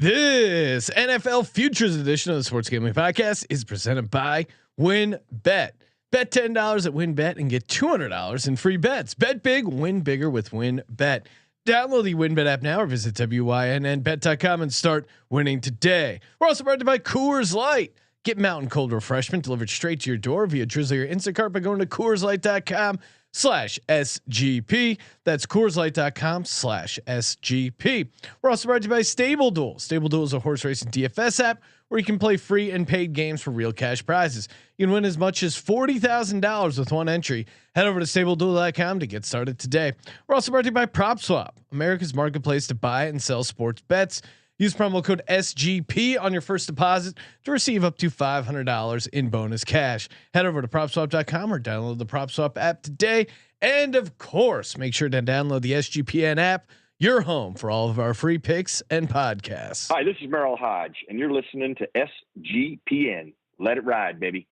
This NFL Futures edition of the Sports Gambling Podcast is presented by WynnBet. Bet $10 at WynnBet and get $200 in free bets. Bet big, win bigger with WynnBet. Download the WynnBet app now or visit wynnbet.com and start winning today. We're also brought to you by Coors Light. Get mountain cold refreshment delivered straight to your door via Drizzly or Instacart by going to CoorsLight.com/SGP. That's CoorsLight.com/SGP. We're also brought to you by Stable Duel. Stable Duel is a horse racing DFS app where you can play free and paid games for real cash prizes. You can win as much as $40,000 with one entry. Head over to StableDuel.com to get started today. We're also brought to you by PropSwap, America's marketplace to buy and sell sports bets. Use promo code SGP on your first deposit to receive up to $500 in bonus cash. Head over to PropSwap.com or download the PropSwap app today. And of course, make sure to download the SGPN app, your home for all of our free picks and podcasts. Hi, this is Merrill Hodge, and you're listening to SGPN. Let it ride, baby.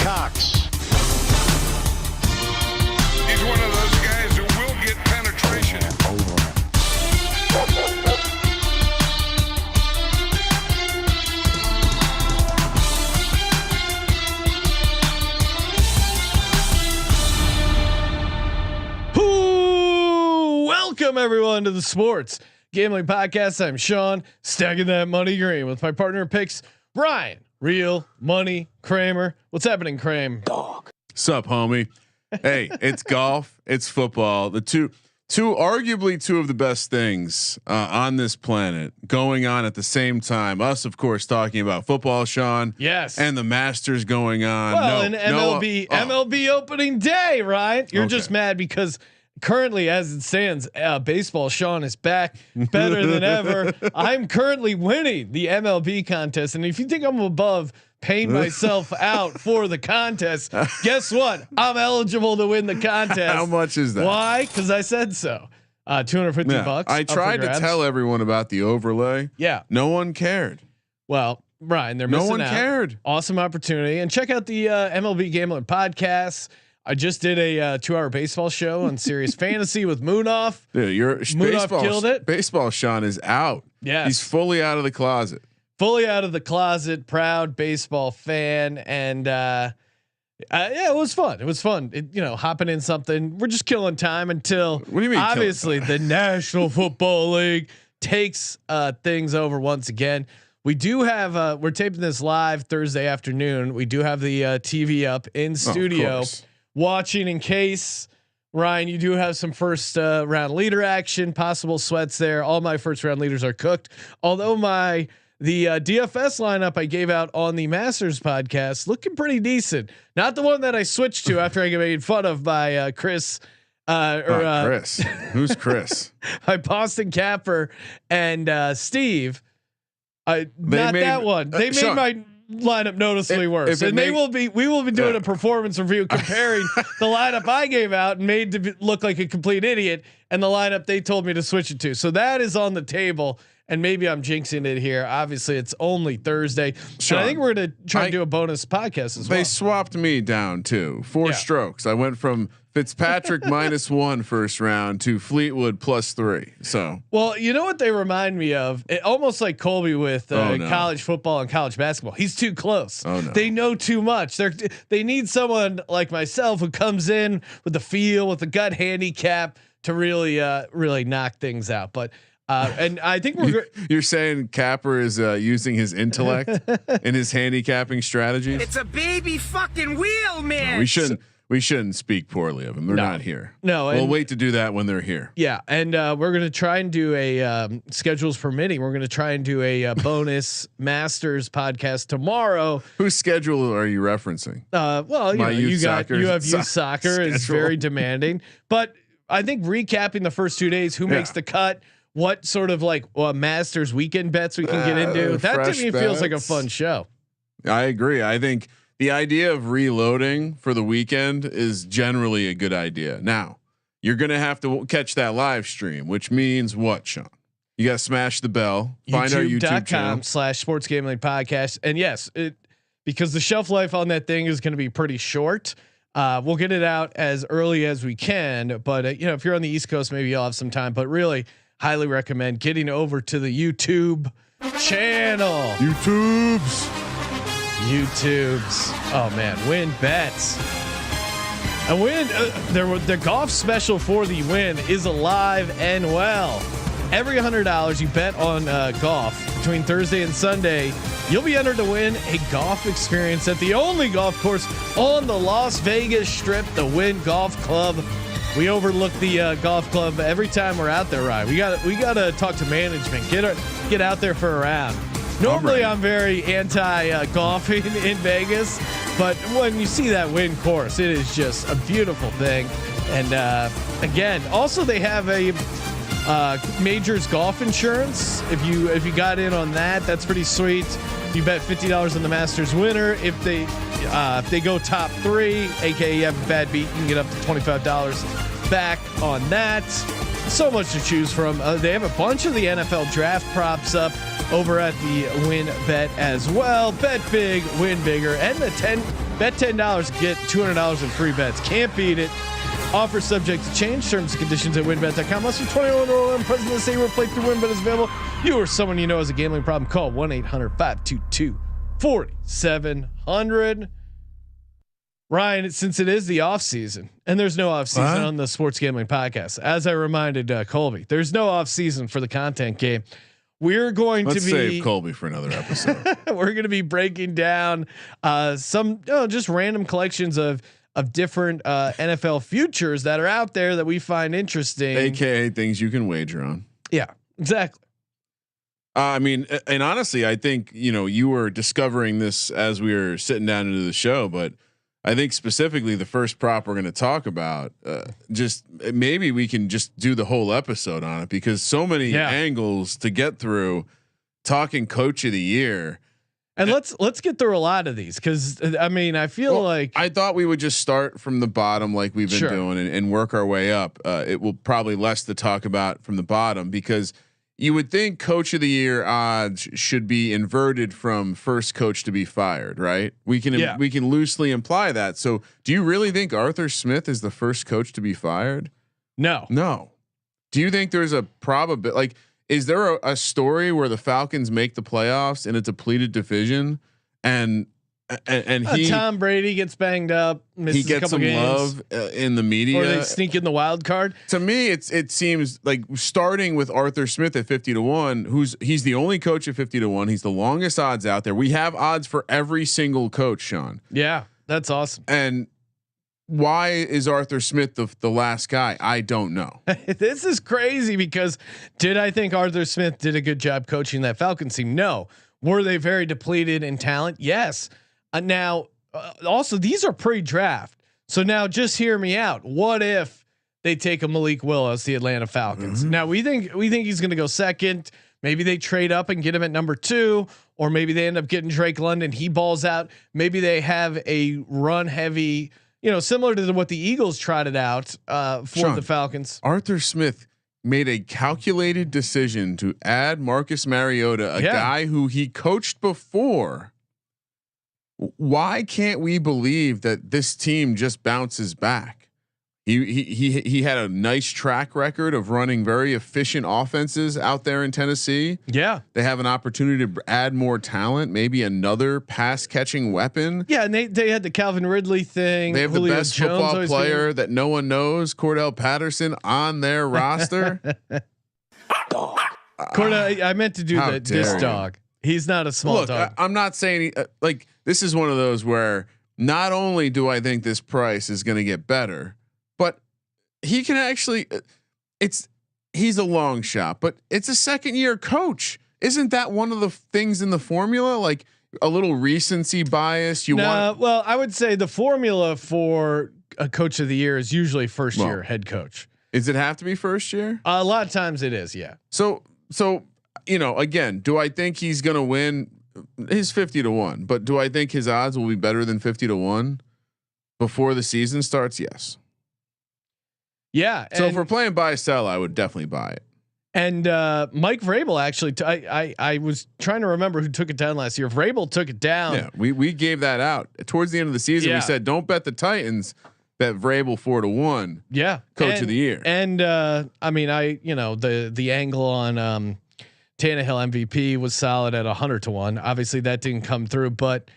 Cox. He's one of those guys who will get penetration. Welcome everyone to the Sports Gambling Podcast. I'm Sean, stacking that money green with my partner in picks, Brian. Real Money Kramer. What's happening, Kramer? Dog. Sup, homie? Hey, it's golf, it's football. The arguably two of the best things on this planet going on at the same time. Us, of course, talking about football, Sean. Yes. And the Masters going on. Well, and MLB opening day, Ryan. You're just mad because currently, as it stands, baseball Sean is back better than ever. I'm currently winning the MLB contest, and if you think I'm above paying myself out for the contest, guess what? I'm eligible to win the contest. How much is that? Why? Because I said so. $250. I tried to tell everyone about the overlay. Yeah, no one cared. Well, Ryan, they're missing out. No one cared. Awesome opportunity, and check out the MLB Gambling Podcast. I just did a 2-hour baseball show on Sirius Fantasy with Moonoff. Dude, Moonoff killed it. Baseball Sean is out. Yes. He's fully out of the closet. Fully out of the closet, proud baseball fan. And yeah, it was fun. It was fun. Hopping in something. We're just killing time until what do you mean, obviously the National Football League takes things over once again. We do have we're taping this live Thursday afternoon. We do have the TV up in studio. Watching in case, Ryan, you do have some first round leader action, possible sweats there. All my first round leaders are cooked. Although the DFS lineup I gave out on the Masters podcast looking pretty decent. Not the one that I switched to after I got made fun of by Chris. Chris, who's Chris? By Boston Capper and Steve. That one. They made Sean, my lineup noticeably worse, and we will be doing a performance review comparing the lineup I gave out and made to look like a complete idiot and the lineup they told me to switch it to. So that is on the table, and maybe I'm jinxing it here. Obviously, it's only Thursday. Sean, I think we're gonna try to do a bonus podcast as well. They swapped me down too. 4 strokes. I went from Fitzpatrick -1 first round to Fleetwood +3. So, well, you know what they remind me of? Almost like Colby with college football and college basketball. He's too close. Oh, no. They know too much. They need someone like myself who comes in with the feel, with the gut handicap to really knock things out. But and I think you're saying Capper is using his intellect in his handicapping strategy. It's a baby fucking wheel, man. No, we shouldn't speak poorly of them. They're not here. No, we'll wait to do that when they're here. Yeah, and we're gonna try and do a schedules permitting. We're gonna try and do a bonus Masters podcast tomorrow. Whose schedule are you referencing? Well, you have youth soccer is very demanding, but I think recapping the first 2 days, who makes the cut, what sort of like Masters weekend bets we can get into. That to me feels like a fun show. I agree. I think the idea of reloading for the weekend is generally a good idea. Now you're going to have to catch that live stream, which means what, Sean? You got to smash the bell, find our YouTube channel /sports gambling podcast. And yes, because the shelf life on that thing is going to be pretty short. We'll get it out as early as we can, but if you're on the East Coast, maybe you'll have some time. But really, highly recommend getting over to the YouTube channel. YouTubes. Oh man, win bets. And win. The golf special for the win is alive and well. Every $100 you bet on golf between Thursday and Sunday, you'll be entered to win a golf experience at the only golf course on the Las Vegas Strip, the Wynn Golf Club. We overlook the golf club every time we're out there, Ryan. We got to talk to management. Get out there for a round. Normally, I'm very anti golfing in Vegas, but when you see that Wynn course, it is just a beautiful thing. And again, also they have a Majors golf insurance. If you got in on that, that's pretty sweet. You bet $50 on the Masters winner. If they go top 3, aka you have a bad beat, you can get up to $25 back on that. So much to choose from. They have a bunch of the NFL draft props up over at the Win Bet as well. Bet big, win bigger, and bet $10, get $200 in free bets. Can't beat it. Offer subject to change. Terms and conditions at winbet.com. Must be 21 or older and present in the state where playthrough WinBet is available. You or someone you know has a gambling problem, call 1-800-522-4700. Ryan, since it is the off season and there's no off season on the Sports Gambling Podcast, as I reminded Colby, there's no off season for the content game. We're going to save Colby for another episode. We're going to be breaking down some just random collections of different NFL futures that are out there that we find interesting, AKA things you can wager on. Yeah, exactly. I mean, and honestly, I think you were discovering this as we were sitting down into the show, but I think specifically the first prop we're going to talk about, just maybe we can just do the whole episode on it because so many angles to get through. Talking coach of the year, and let's get through a lot of these because I mean I feel like I thought we would just start from the bottom like we've been doing and work our way up. It will probably less to talk about from the bottom because you would think coach of the year odds should be inverted from first coach to be fired, right? We can loosely imply that. So, do you really think Arthur Smith is the first coach to be fired? No. Do you think there's a probability? Like, is there a story where the Falcons make the playoffs in a depleted division, and Tom Brady gets banged up, misses he gets a couple some games, love in the media, or they sneak in the wild card? To me, it seems like starting with Arthur Smith at 50-1, he's the only coach at 50-1. He's the longest odds out there. We have odds for every single coach, Sean. Yeah, that's awesome. And why is Arthur Smith the last guy? I don't know. This is crazy because did I think Arthur Smith did a good job coaching that Falcons team? No. Were they very depleted in talent? Yes. Now, also these are pre-draft, so now just hear me out. What if they take a Malik Willis, the Atlanta Falcons? Mm-hmm. Now we think he's going to go second. Maybe they trade up and get him at number 2, or maybe they end up getting Drake London. He balls out. Maybe they have a run heavy, similar to what the Eagles trotted out for Sean, the Falcons. Arthur Smith made a calculated decision to add Marcus Mariota, a guy who he coached before. Why can't we believe that this team just bounces back? He had a nice track record of running very efficient offenses out there in Tennessee. Yeah, they have an opportunity to add more talent, maybe another pass catching weapon. Yeah, and they had the Calvin Ridley thing. They have Julio the best Jones football player that no one knows, Cordell Patterson, on their roster. Cordell, I meant to do this dog. He's not a small dog. I'm not saying like this is one of those where not only do I think this price is going to get better, but he can actually. He's a long shot, but it's a second year coach. Isn't that one of the things in the formula? Like a little recency bias. Well, I would say the formula for a coach of the year is usually first year head coach. Does it have to be first year? A lot of times it is. Yeah. So. Again, do I think he's going to win? He's 50-1, but do I think his odds will be better than 50-1 before the season starts? Yes. Yeah. So if we're playing buy sell, I would definitely buy it. And Mike Vrabel actually, I was trying to remember who took it down last year. Vrabel took it down. Yeah, we gave that out towards the end of the season. Yeah. We said don't bet the Titans. Bet Vrabel 4-1. Yeah, coach of the year. And I mean, the angle on Tannehill MVP was solid at 100-1. Obviously, that didn't come through, but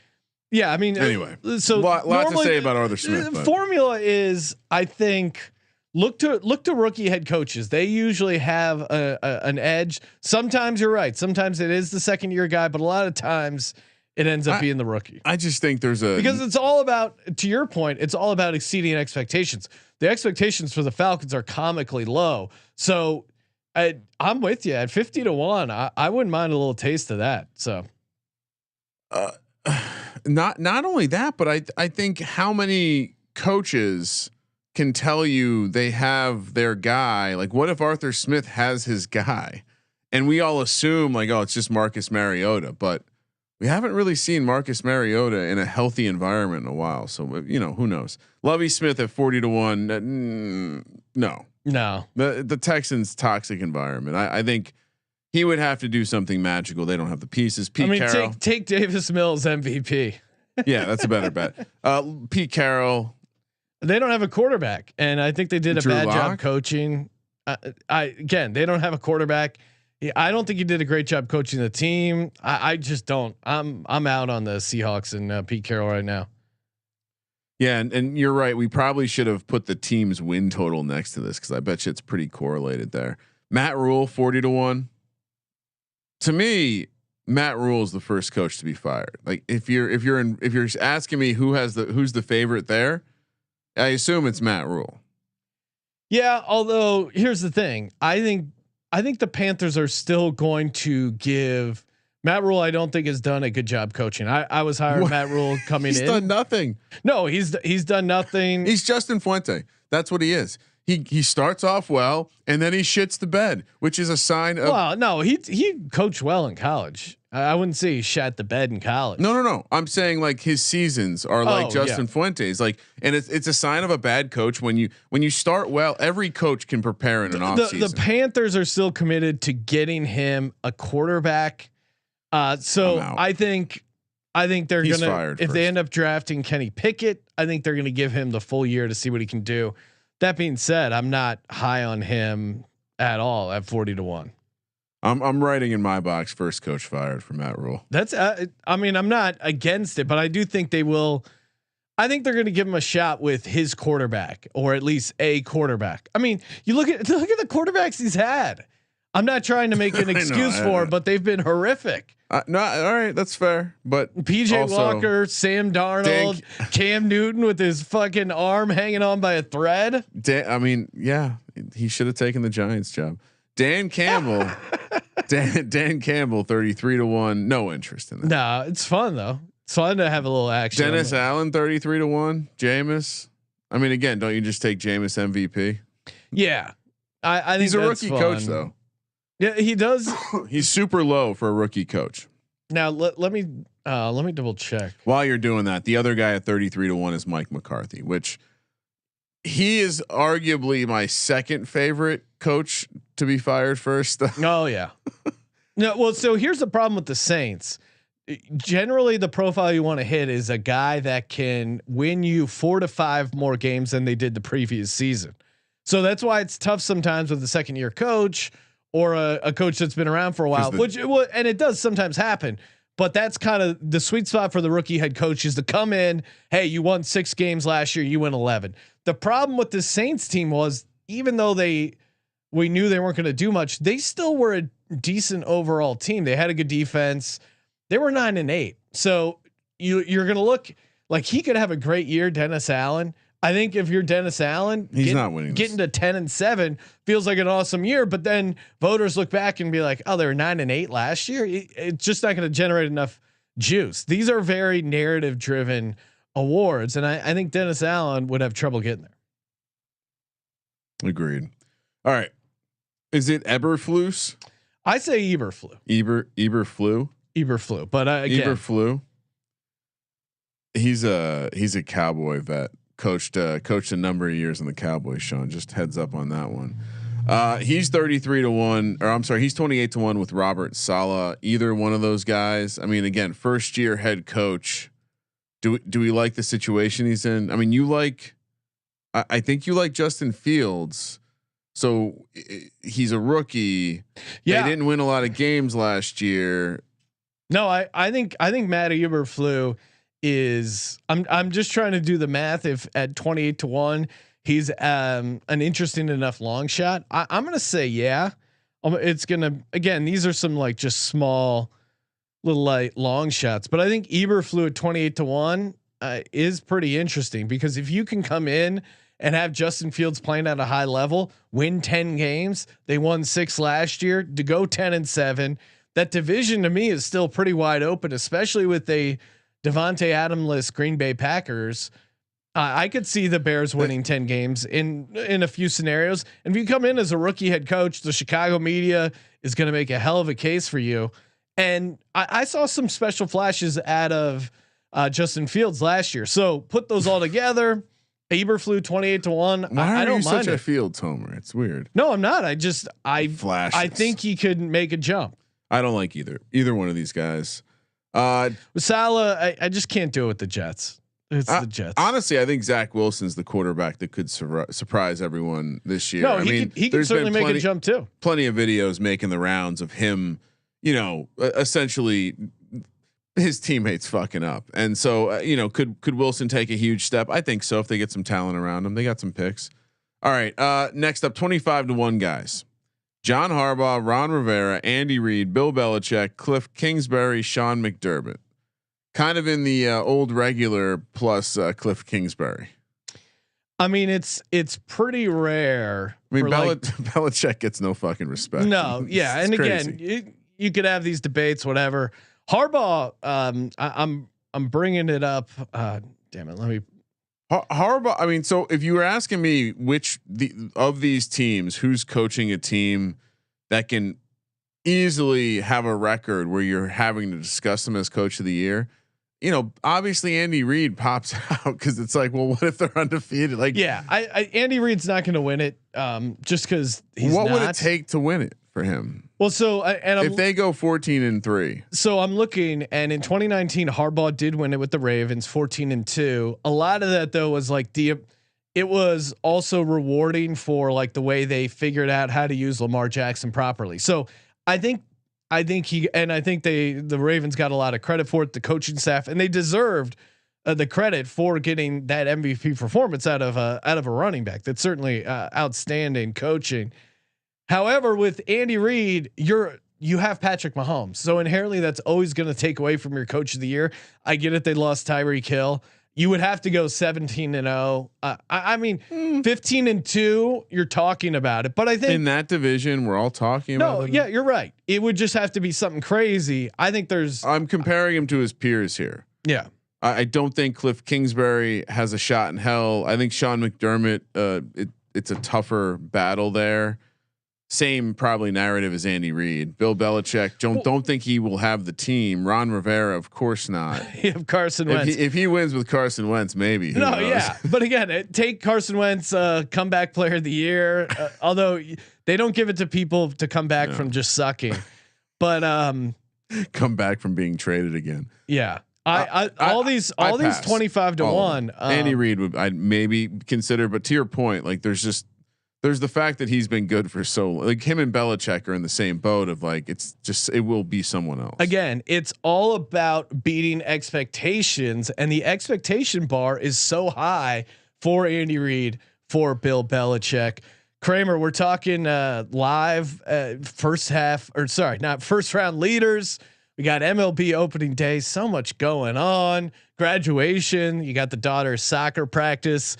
yeah, I mean, anyway, so lot to say about Arthur Smith. Formula is, I think. Look to rookie head coaches. They usually have an edge. Sometimes you're right. Sometimes it is the second year guy, but a lot of times it ends up being the rookie. I just think because it's all about, to your point, it's all about exceeding expectations. The expectations for the Falcons are comically low. So I'm with you at 50-1. I wouldn't mind a little taste of that. So not only that, but I think how many coaches can tell you they have their guy. Like, what if Arthur Smith has his guy, and we all assume like, oh, it's just Marcus Mariota, but we haven't really seen Marcus Mariota in a healthy environment in a while. So who knows? Lovie Smith at 40-1. No. The Texans' toxic environment. I think he would have to do something magical. They don't have the pieces. Carroll. Take Davis Mills MVP. Yeah, that's a better bet. Pete Carroll. They don't have a quarterback, and I think they did a bad job coaching. Again, they don't have a quarterback. I don't think he did a great job coaching the team. I just don't. I'm out on the Seahawks and Pete Carroll right now. Yeah, and you're right. We probably should have put the team's win total next to this because I bet you it's pretty correlated there. Matt Rule 40-1. To me, Matt Rule is the first coach to be fired. Like if you're asking me who's the favorite there, I assume it's Matt Rule. Yeah, although here's the thing. I think the Panthers are still going to give Matt Rule. I don't think has done a good job coaching. I was hiring Matt Rule coming in. He's done nothing. No, he's done nothing. He's Justin Fuente. That's what he is. He starts off well and then he shits the bed, which is a sign of. Well, no, he coached well in college. I wouldn't say he shat the bed in college. No. I'm saying like his seasons are like Justin Fuentes. Like, and it's a sign of a bad coach when you start well. Every coach can prepare in an off season. The Panthers are still committed to getting him a quarterback. So I think they're He's gonna fired if first. they end up drafting Kenny Pickett. I think they're gonna give him the full year to see what he can do. That being said, I'm not high on him at all at 40-1. I'm writing in my box first coach fired for Matt Rule. That's I mean, I'm not against it, but I do think they will. I think they're going to give him a shot with his quarterback, or at least a quarterback. I mean, you look at the quarterbacks he's had. I'm not trying to make an excuse for, but they've been horrific. No, all right, that's fair. But PJ Walker, Sam Darnold, Cam Newton with his fucking arm hanging on by a thread. I mean, yeah, he should have taken the Giants job. Dan Campbell, Dan Campbell, 33-1. No interest in that. Nah, it's fun though. It's fun to have a little action. Dennis Allen, 33-1. Jameis. I mean, again, don't you just take Jameis MVP? Yeah, I think he's a rookie coach though. Yeah, he does. He's super low for a rookie coach. Now let me double check. While you're doing that, the other guy at 33-1 is Mike McCarthy, which he is arguably my second favorite coach to be fired first. Oh yeah. No, well, so here's the problem with the Saints. Generally, the profile you want to hit is a guy that can win you 4 to 5 more games than they did the previous season. So that's why it's tough sometimes with a second year coach or a coach that's been around for a while, and it does sometimes happen. But that's kind of the sweet spot for the rookie head coach is to come in. Hey, you won 6 games last year. You win 11. The problem with the Saints team was, even though we knew they weren't going to do much, they still were a decent overall team. They had a good defense. They were 9-8. So you're going to look like he could have a great year. Dennis Allen. I think if you're Dennis Allen, he's not winning. Getting to 10-7 feels like an awesome year, but then voters look back and be like, "Oh, they were 9-8 last year." It's just not going to generate enough juice. These are very narrative-driven awards, and I think Dennis Allen would have trouble getting there. Agreed. All right, is it Eberflus? I say Eberflus. Eberflus. But again, Eberflus. He's a Cowboy vet. Coached a number of years in the Cowboys. Sean, just heads up on that one. He's 33-1, or I'm sorry, he's 28-1 with Robert Saleh. Either one of those guys. I mean, again, first year head coach. Do we like the situation he's in? I mean, I think you like Justin Fields. So he's a rookie. Yeah. They didn't win a lot of games last year. No, I think Matt Eberflus is. I'm just trying to do the math. If at 28-1, he's an interesting enough long shot. I'm gonna say yeah. It's gonna again. These are some like just small, little light long shots, but I think Eberflus at 28-1 is pretty interesting because if you can come in and have Justin Fields playing at a high level, win 10 games, they won 6 last year, to go 10-7. That division to me is still pretty wide open, especially with a Devontae Adams-less Green Bay Packers. I could see the Bears winning 10 games in a few scenarios. And if you come in as a rookie head coach, the Chicago media is going to make a hell of a case for you. And I saw some special flashes out of Justin Fields last year. So put those all together. Eberflus 28-1. Why I don't are you mind such it. a Fields homer? It's weird. No, I'm not. Flashes. I think he could make a jump. I don't like either one of these guys. With Saleh, I just can't do it with the Jets. It's the Jets. Honestly, I think Zach Wilson's the quarterback that could surprise everyone this year. No, I mean, he can certainly make a jump too. Plenty of videos making the rounds of him, essentially his teammates fucking up. And so, could Wilson take a huge step? I think so. If they get some talent around him, they got some picks. All right. Next up, 25-1 guys: John Harbaugh, Ron Rivera, Andy Reid, Bill Belichick, Cliff Kingsbury, Sean McDermott. Kind of in the old regular plus Cliff Kingsbury. I mean, it's pretty rare. I mean, Belichick gets no fucking respect. No, yeah, and again, you could have these debates, whatever. Harbaugh, I'm bringing it up. Damn it, let me. Harbaugh. I mean, so if you were asking me which of these teams, who's coaching a team that can easily have a record where you're having to discuss them as coach of the year, obviously Andy Reid pops out because it's like, well, what if they're undefeated? Like, yeah, Andy Reid's not going to win it, just because he's. What would it take to win it for him? Well, so if they go 14-3, so I'm looking, and in 2019, Harbaugh did win it with the Ravens, 14-2. A lot of that though was like it was also rewarding for like the way they figured out how to use Lamar Jackson properly. So I think the Ravens got a lot of credit for it, the coaching staff, and they deserved the credit for getting that MVP performance out of a running back. That's certainly outstanding coaching. However, with Andy Reid, you have Patrick Mahomes, so inherently that's always going to take away from your coach of the year. I get it; they lost Tyreek Hill. You would have to go 17-0. I mean, 15-2. You're talking about it, but I think in that division, we're all talking about. No, yeah, you're right. It would just have to be something crazy. I think I'm comparing him to his peers here. Yeah, I don't think Cliff Kingsbury has a shot in hell. I think Sean McDermott. It's a tougher battle there. Same probably narrative as Andy Reid. Bill Belichick, don't think he will have the team. Ron Rivera, of course not. You have Carson Wentz. If he wins with Carson Wentz, maybe. Who knows? Yeah. But again, take Carson Wentz, comeback player of the year. Although they don't give it to people to come back from just sucking, but come back from being traded again. Yeah. All these 25-1. Andy Reid would I'd maybe consider, but to your point, like there's the fact that he's been good for so like him and Belichick are in the same boat of like it will be someone else. Again, it's all about beating expectations, and the expectation bar is so high for Andy Reid, for Bill Belichick. Kramer, we're talking live first round leaders. We got MLB opening day, so much going on. Graduation, you got the daughter's soccer practice.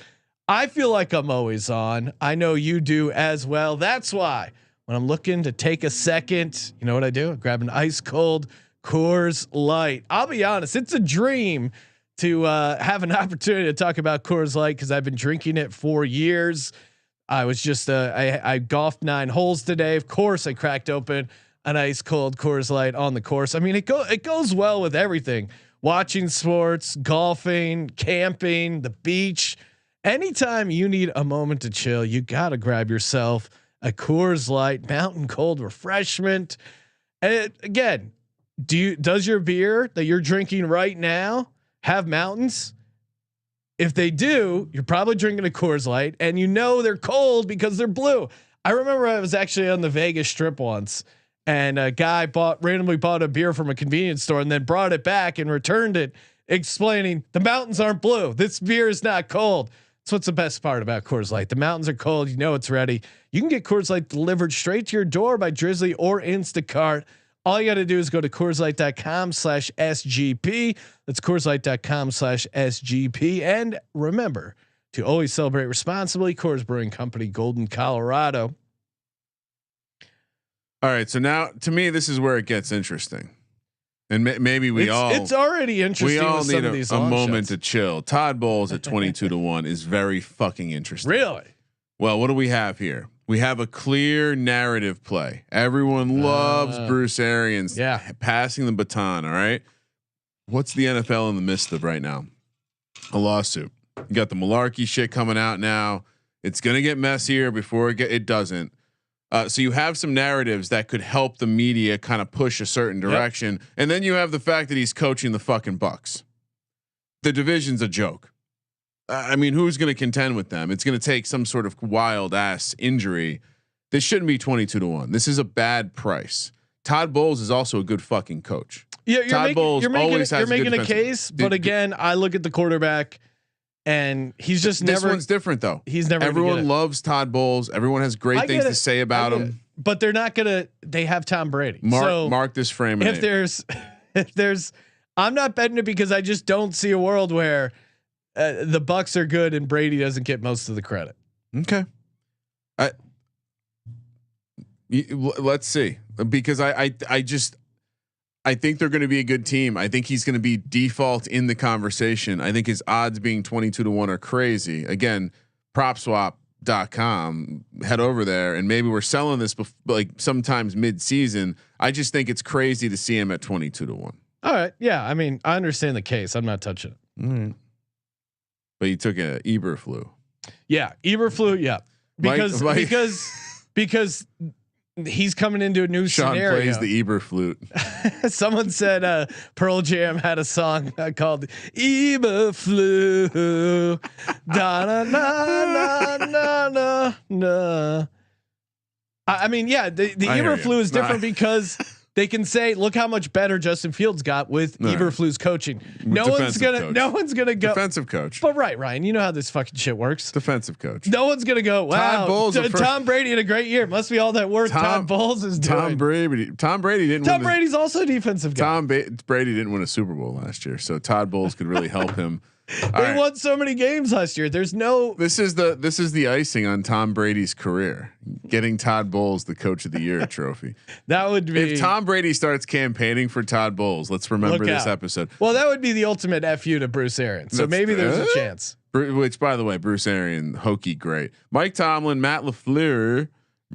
I feel like I'm always on. I know you do as well. That's why when I'm looking to take a second, you know what I do? I grab an ice cold Coors Light. I'll be honest, it's a dream to have an opportunity to talk about Coors Light because I've been drinking it for years. I was just I golfed 9 holes today. Of course, I cracked open an ice cold Coors Light on the course. I mean, it goes well with everything: watching sports, golfing, camping, the beach. Anytime you need a moment to chill, you gotta grab yourself a Coors Light Mountain Cold refreshment. And again, does your beer that you're drinking right now have mountains? If they do, you're probably drinking a Coors Light, and you know they're cold because they're blue. I remember I was actually on the Vegas Strip once, and a guy randomly bought a beer from a convenience store and then brought it back and returned it, explaining the mountains aren't blue. This beer is not cold. That's what's the best part about Coors Light. The mountains are cold. You know it's ready. You can get Coors Light delivered straight to your door by Drizzly or Instacart. All you got to do is go to CoorsLight.com/SGP. That's CoorsLight.com/SGP. And remember to always celebrate responsibly. Coors Brewing Company, Golden, Colorado. All right. So now to me, this is where it gets interesting. And maybe it's already interesting. We all with need some of these a moment shots. to chill. Todd Bowles at 22-1 is very fucking interesting. Really? Well, what do we have here? We have a clear narrative play. Everyone loves Bruce Arians passing the baton. All right. What's the NFL in the midst of right now? A lawsuit. You got the malarkey shit coming out now. It's going to get messier before it doesn't. So you have some narratives that could help the media kind of push a certain direction. And then you have the fact that he's coaching the fucking Bucks. The division's a joke. I mean, who's going to contend with them? It's going to take some sort of wild ass injury. This shouldn't be 22-1. This is a bad price. Todd Bowles is also a good fucking coach. Yeah, you're making a case, but again, I look at the quarterback, and he's just this one's different though. He's never. Everyone loves Todd Bowles. Everyone has great things to say about him. But they're not gonna. They have Tom Brady. Mark this frame. If there's, I'm not betting it because I just don't see a world where the Bucks are good and Brady doesn't get most of the credit. Okay. Let's see, because I think they're going to be a good team. I think he's going to be default in the conversation. I think his odds being 22-1 are crazy. Again, PropSwap.com, head over there, and maybe we're selling this like sometimes mid-season. I just think it's crazy to see him at 22-1. All right, yeah. I mean, I understand the case. I'm not touching it. All right. But you took a Eberflus. Yeah, Eberflus. Yeah, because he's coming into a new Sean scenario. Plays the Eberflute. Someone said Pearl Jam had a song called Eberflus. Da na na na na na. I mean, yeah, the Eberflus is different because they can say, look how much better Justin Fields got with Eberflus coaching. No one's gonna go defensive coach. But right, Ryan, you know how this fucking shit works. Defensive coach. No one's gonna go, wow, Tom Brady had a great year. Must be all that work Todd Bowles is doing. Tom Brady didn't. Tom Brady's also a defensive guy. Brady didn't win a Super Bowl last year, so Todd Bowles could really help him. They won so many games last year. There's no. This is the icing on Tom Brady's career. Getting Todd Bowles the Coach of the Year trophy. That would be if Tom Brady starts campaigning for Todd Bowles. Let's remember this episode. Well, that would be the ultimate FU to Bruce Arians. So maybe there's a chance. Which, by the way, Bruce Arians, hokey great. Mike Tomlin, Matt LaFleur,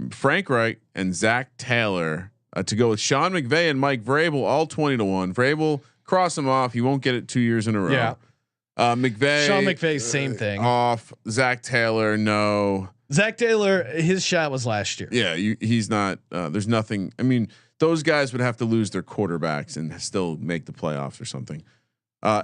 Frank Reich, and Zach Taylor to go with Sean McVay and Mike Vrabel, all 20-1. Vrabel, cross him off. He won't get it 2 years in a row. Yeah. McVay, Sean McVay, same thing. Off. Zach Taylor, no. Zach Taylor, his shot was last year. Yeah, he's not. There's nothing. I mean, those guys would have to lose their quarterbacks and still make the playoffs or something.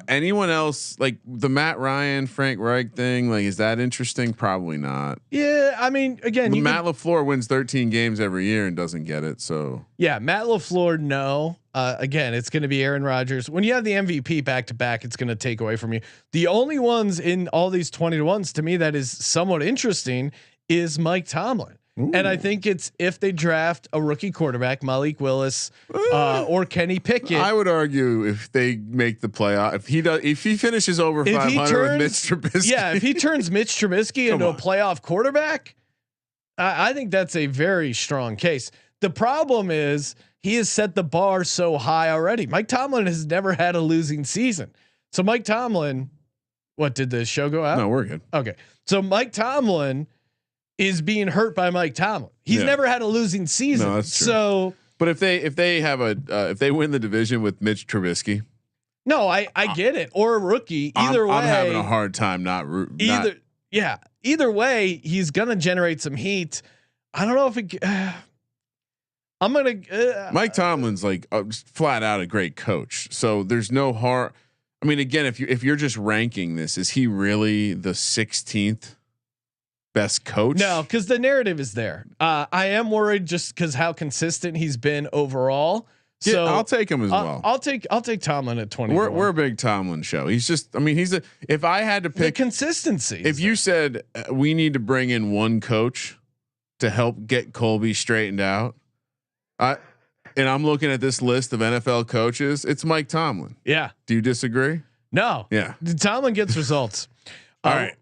Anyone else, like the Matt Ryan, Frank Reich thing, like, is that interesting? Probably not. Yeah, I mean, again, Matt LaFleur wins 13 games every year and doesn't get it. So yeah, Matt LaFleur, no. Again, it's going to be Aaron Rodgers. When you have the MVP back to back, it's going to take away from you. The only ones in all these 20-1s to me that is somewhat interesting is Mike Tomlin. Ooh. And I think it's if they draft a rookie quarterback, Malik Willis, or Kenny Pickett. I would argue if they make the playoff, if he finishes over 500 with Mitch Trubisky, yeah, if he turns Mitch Trubisky into a playoff quarterback, I think that's a very strong case. The problem is he has set the bar so high already. Mike Tomlin has never had a losing season. So Mike Tomlin, what did the show go out? No, we're good. Okay. So Mike Tomlin is being hurt by Mike Tomlin. He's never had a losing season. No, that's true. So, but if they have if they win the division with Mitch Trubisky, no, I get it. Or a rookie. Either way, I'm having a hard time either way, he's gonna generate some heat. I don't know if it. I'm gonna. Mike Tomlin's like flat out a great coach. So there's no hard. I mean, again, if you're just ranking this, is he really the 16th best coach? No, because the narrative is there. I am worried just because how consistent he's been overall. So I'll take him as well. I'll take Tomlin at 20. We're a big Tomlin show. He's just. I mean, if I had to the pick consistency. if you said we need to bring in one coach to help get Colby straightened out, and I'm looking at this list of NFL coaches, it's Mike Tomlin. Yeah. Do you disagree? No. Yeah. Tomlin gets results. All right.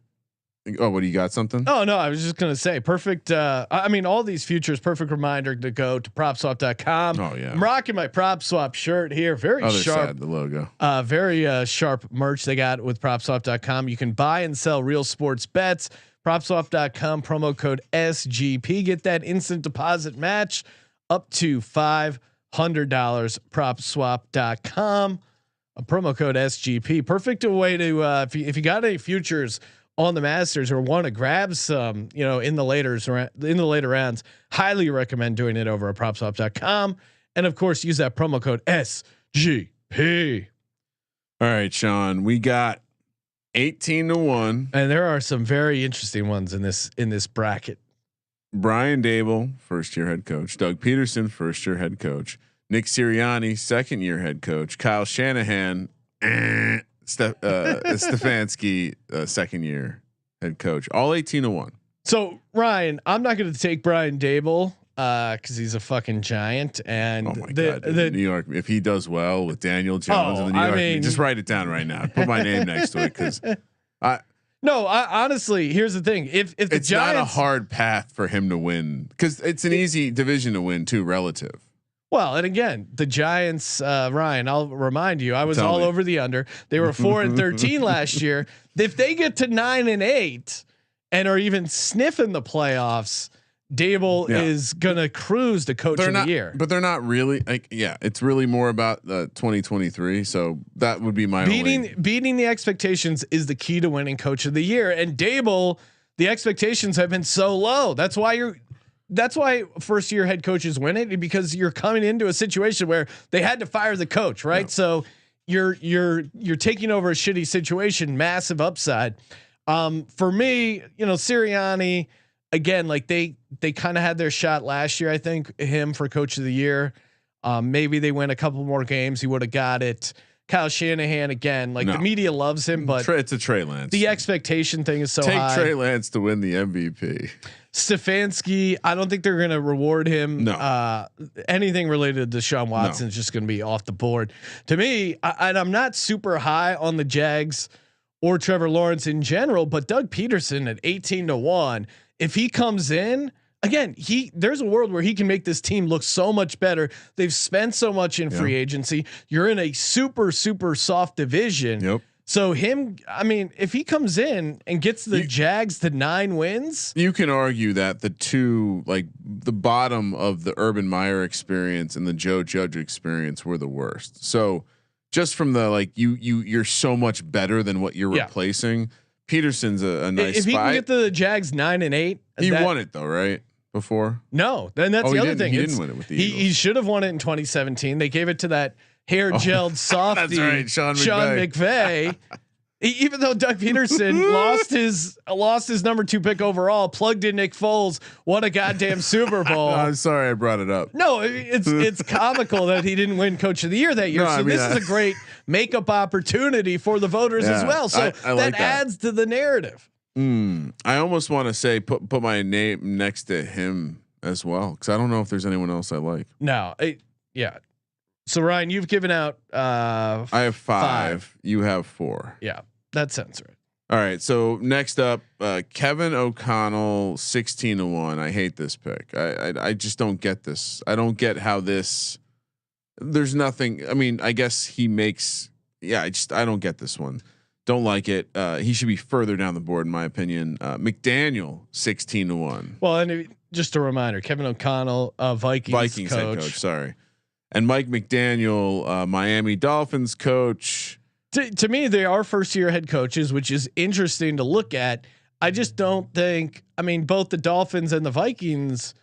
Oh, what do you got? Something? Oh no, I was just gonna say perfect. I mean, all these futures. Perfect reminder to go to PropSwap.com. Oh yeah. I'm rocking my PropSwap shirt here. Very Other sharp. side, the logo. Very sharp merch they got with PropSwap.com. You can buy and sell real sports bets. PropSwap.com promo code SGP. Get that instant deposit match up to $500. PropSwap.com. A promo code SGP. Perfect way to if you got any futures on the Masters or want to grab some, in the later rounds, highly recommend doing it over at PropSwap.com. And of course, use that promo code SGP. All right, Sean, we got 18-1, and there are some very interesting ones in this bracket. Brian Dable, first year head coach. Doug Peterson, first year head coach. Nick Sirianni, second year head coach. Kyle Shanahan, Stefanski, second year head coach. All 18-1. So Ryan, I'm not going to take Brian Dable because he's a fucking giant. And oh my god, the New York. If he does well with Daniel Jones in the New York, just write it down right now. Put my name next to it because I honestly, here's the thing: if the it's Giants, not a hard path for him to win because it's an easy division to win too, relative. Well, and again, the Giants, Ryan, I'll remind you, I was all over the under. They were 4-13 last year. If they get to 9-8 and are even sniffing the playoffs, Dable is gonna cruise to coach of the year. But they're not really it's really more about 2023. So that would be my beating the expectations is the key to winning coach of the year. And Dable, the expectations have been so low. That's why first year head coaches win it, because you're coming into a situation where they had to fire the coach, right? Yeah. So you're taking over a shitty situation, massive upside. For me, Sirianni, again, like they kind of had their shot last year. I think him for coach of the year. Maybe they win a couple more games, he would have got it. Kyle Shanahan, again, the media loves him, but it's a Trey Lance. The expectation thing is so high. Take Trey Lance to win the MVP. Stefanski, I don't think they're going to reward him. No. Anything related to Deshaun Watson is just going to be off the board. To me, I'm not super high on the Jags or Trevor Lawrence in general, but Doug Peterson at 18-1, if he comes in, again, there's a world where he can make this team look so much better. They've spent so much in free agency. You're in a super, super soft division. Yep. So if he comes in and gets the Jags to 9 wins, you can argue that the two, the bottom of the Urban Meyer experience and the Joe Judge experience were the worst. So just from the you're so much better than what you're replacing. Peterson's a nice. If he can get the Jags 9-8, he won it though, right? Before? No, then that's the other thing. He didn't win it with the Eagles. He should have won it in 2017. They gave it to that hair gelled softie, that's right, Sean McVay. Even though Doug Peterson lost his number 2 pick overall, plugged in Nick Foles, won a goddamn Super Bowl. I'm sorry I brought it up. No, it's comical that he didn't win Coach of the Year that year. So this is a great makeup opportunity for the voters as well. So I like that adds to the narrative. I almost want to say put my name next to him as well, because I don't know if there's anyone else I like. No, yeah. So Ryan, you've given out. I have 5. You have 4. Yeah, that sounds right. All right. So next up, Kevin O'Connell, 16-1. I hate this pick. I just don't get this. I don't get how this. There's nothing. I mean, I guess he makes. Yeah, I don't get this one. Don't like it. He should be further down the board, in my opinion. McDaniel, 16-1. Well, and just a reminder, Kevin O'Connell, Vikings coach. Head coach. Sorry. And Mike McDaniel, Miami Dolphins coach. To me, they are first year head coaches, which is interesting to look at. I just don't think. I mean, both the Dolphins and the Vikings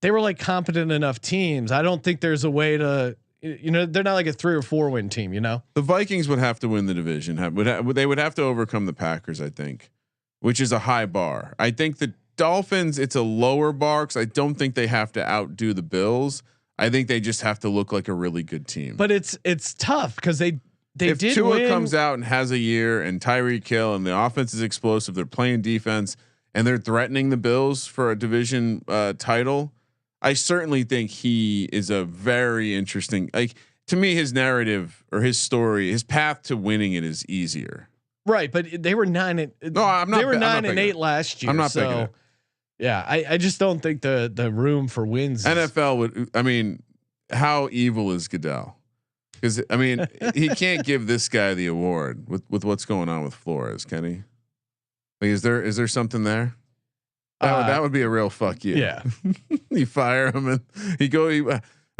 they were like competent enough teams. I don't think there's a way to, they're not like a 3 or 4 win team. The Vikings would have to win the division. They would have to overcome the Packers, I think, which is a high bar. I think the Dolphins, it's a lower bar because I don't think they have to outdo the Bills. I think they just have to look like a really good team. But it's tough because they if did Tua win. comes out and has a year and Tyreek Hill and the offense is explosive, they're playing defense and they're threatening the Bills for a division title. I certainly think he is a very interesting, like to me, his narrative or his story, his path to winning it is easier. Right. But they were 9. No, I'm not. They were 9-8 last year. I'm not picking it. Yeah. I just don't think the room for wins. NFL would, I mean, how evil is Goodell? Because I mean, he can't give this guy the award with what's going on with Flores, can he? Like, is there something there? That would be a real fuck you. Yeah. You fire him and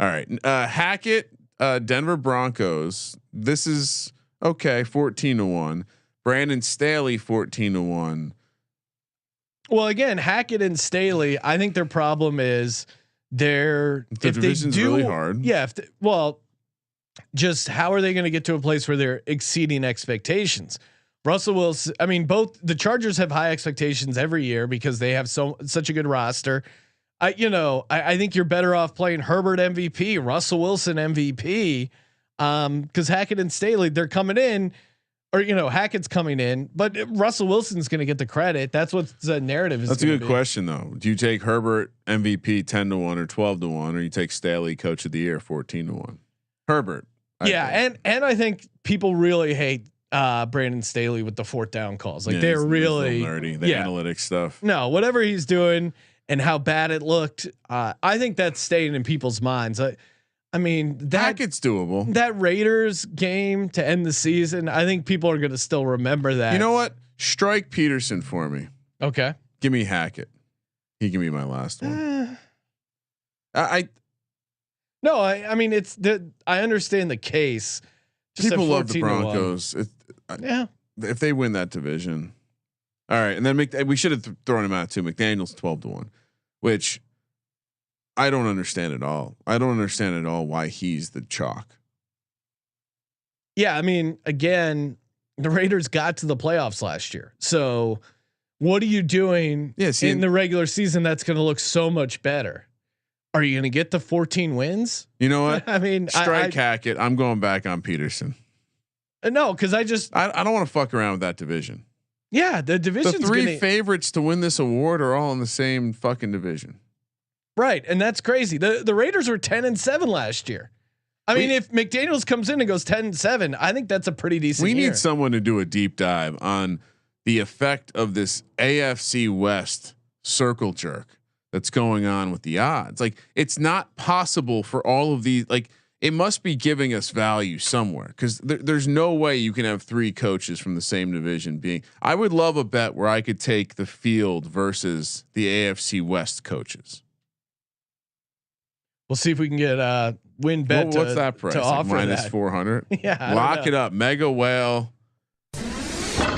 all right. Hackett, Denver Broncos. This is okay. 14-1. Brandon Staley 14-1. Well, again, Hackett and Staley, I think their problem is the division's really hard. Yeah. Just how are they going to get to a place where they're exceeding expectations? Russell Wilson. I mean, both the Chargers have high expectations every year because they have such a good roster. I think you're better off playing Herbert MVP, Russell Wilson MVP, because Hackett and Staley, they're coming in, or Hackett's coming in, but Russell Wilson's going to get the credit. That's what the narrative is. That's a good question, though. Do you take Herbert MVP 10-1 or 12-1, or you take Staley Coach of the Year 14-1? Herbert. And I think people really hate Brandon Staley with the 4th down calls. Like they're really nerdy, the analytics stuff. No, whatever he's doing and how bad it looked, I think that's staying in people's minds. I mean, Hackett's doable. That Raiders game to end the season, I think people are going to still remember that. You know what? Strike Peterson for me. Okay. Give me Hackett. He can be my last one. I mean, I understand the case. Just people love the Broncos. If they win that division. All right. And then we should have thrown him out too. McDaniel's 12-1, which I don't understand at all. I don't understand at all why he's the chalk. Yeah. I mean, again, the Raiders got to the playoffs last year. So what are you doing in the regular season that's going to look so much better? Are you going to get the 14 wins? You know what? I mean, strike Hackett. I'm going back on Peterson. No, because I don't want to fuck around with that division. Yeah, the division. The 3 favorites to win this award are all in the same fucking division. Right, and that's crazy. The Raiders were 10-7 last year. I mean, if McDaniels comes in and goes 10-7, I think that's a pretty decent. We need someone to do a deep dive on the effect of this AFC West circle jerk that's going on with the odds. Like, it's not possible for all of these. Like, it must be giving us value somewhere, because there's no way you can have 3 coaches from the same division being. I would love a bet where I could take the field versus the AFC West coaches. We'll see if we can get WinBet. What's that price? To offer minus 400. Yeah, lock it up. Mega whale.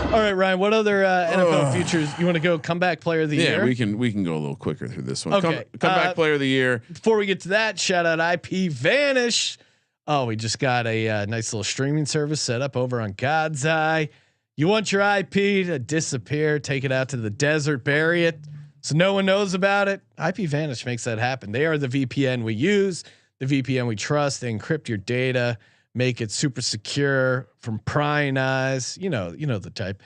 All right, Ryan. What other NFL futures you want to go? Comeback player of the year. Yeah, we can go a little quicker through this one. Okay. Comeback player of the year. Before we get to that, shout out IP Vanish. Oh, we just got a nice little streaming service set up over on God's Eye. You want your IP to disappear? Take it out to the desert, bury it, so no one knows about it. IP Vanish makes that happen. They are the VPN we use, the VPN we trust. They encrypt your data, make it super secure from prying eyes. You know the type.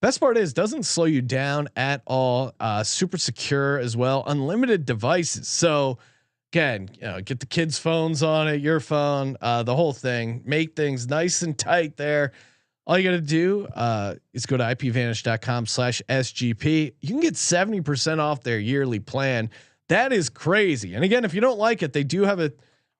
Best part is, doesn't slow you down at all. Super secure as well. Unlimited devices. So again, get the kids' phones on it, your phone, the whole thing. Make things nice and tight there. All you got to do is go to ipvanish.com/SGP. You can get 70% off their yearly plan. That is crazy. And again, if you don't like it, they do have a